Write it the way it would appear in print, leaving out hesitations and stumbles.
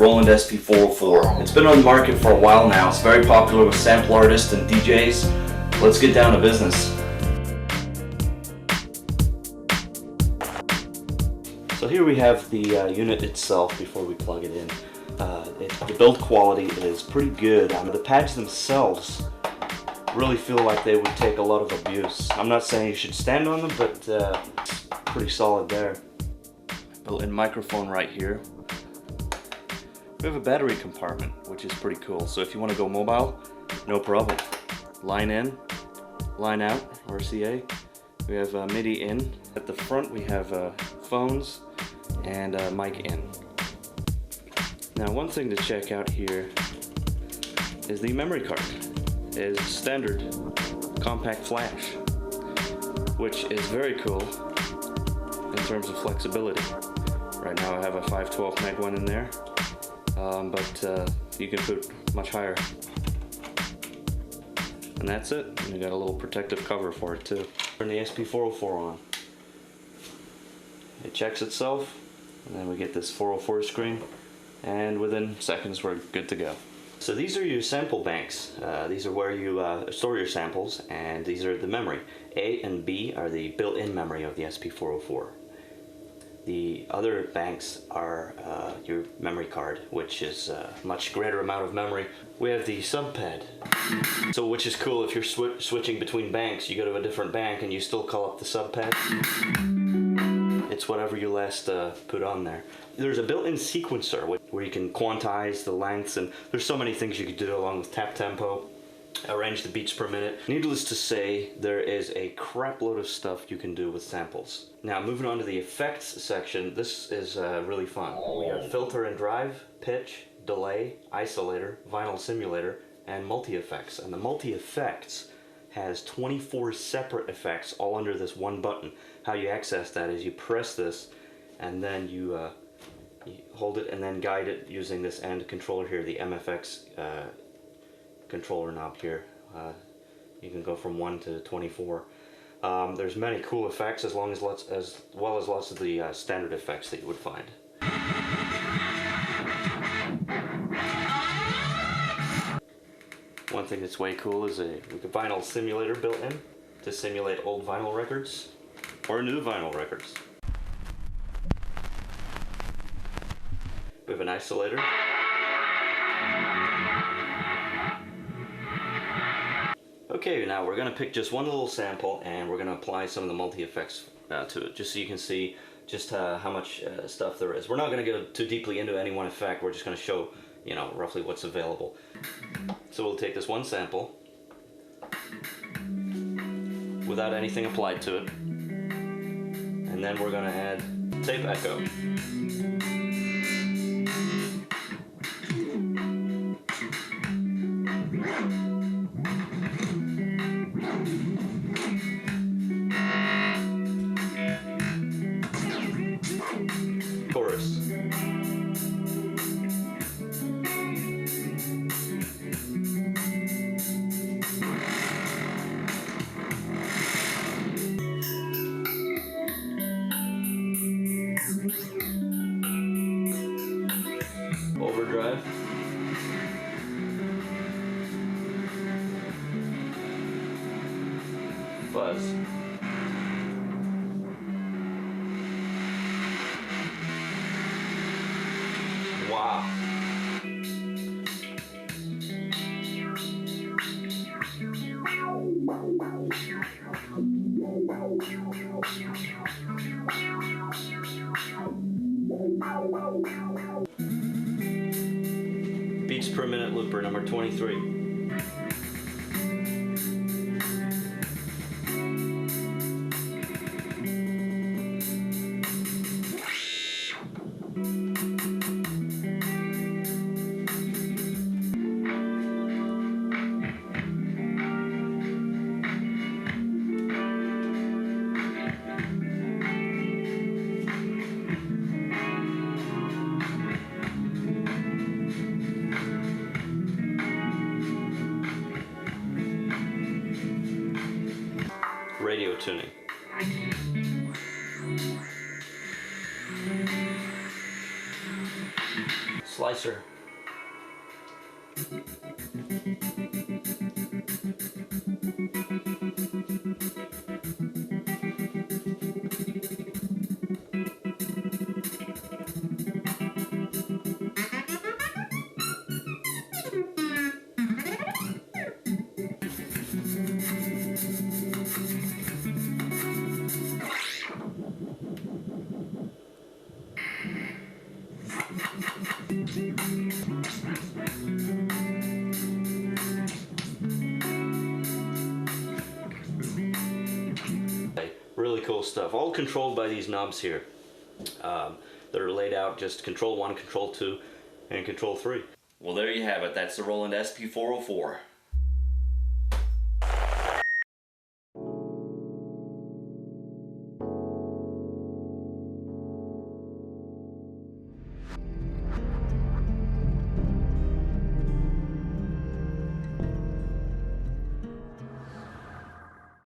Roland SP-404. It's been on the market for a while now. It's very popular with sample artists and DJs. Let's get down to business. So here we have the unit itself before we plug it in. The build quality is pretty good. The pads themselves really feel like they would take a lot of abuse. I'm not saying you should stand on them, but it's pretty solid there. Built-in microphone right here. We have a battery compartment, which is pretty cool. So if you want to go mobile, no problem. Line in, line out, RCA. We have MIDI in. At the front we have phones and mic in. Now one thing to check out here is the memory card. Is standard compact flash, which is very cool in terms of flexibility. Right now I have a 512 meg one in there, but you can put much higher. And that's it. And you got a little protective cover for it too. Turn the SP-404 on. It checks itself, and then we get this 404 screen, and within seconds we're good to go. So these are your sample banks. These are where you store your samples, and these are the memory. A and B are the built-in memory of the SP-404. The other banks are your memory card, which is a much greater amount of memory. We have the sub-pad, so which is cool. If you're switching between banks, you go to a different bank and you still call up the sub-pad. It's whatever you last put on there. There's a built-in sequencer where you can quantize the lengths, and there's so many things you could do along with tap tempo, arrange the beats per minute. Needless to say, there is a crap load of stuff you can do with samples. Now moving on to the effects section, this is really fun. We have filter and drive, pitch, delay, isolator, vinyl simulator, and multi-effects. And the multi-effects has 24 separate effects all under this one button. How you access that is you press this, and then you hold it and then guide it using this end controller here, the MFX controller knob here. You can go from 1 to 24. There's many cool effects as well as lots of the standard effects that you would find. One thing that's way cool is a vinyl simulator built in to simulate old vinyl records or new vinyl records. We have an isolator. Okay, now we're going to pick just one little sample and we're going to apply some of the multi-effects to it, just so you can see just how much stuff there is. We're not going to go too deeply into any one effect, we're just going to show, you know, roughly what's available. So we'll take this one sample without anything applied to it, and then we're going to add tape echo. Chorus. Overdrive. Fuzz. Wow. Beats per minute looper number 23. Radio tuning. Slide slicer. Really cool stuff, all controlled by these knobs here that are laid out, just control 1, control 2, and control 3. Well, there you have it. That's the Roland SP-404.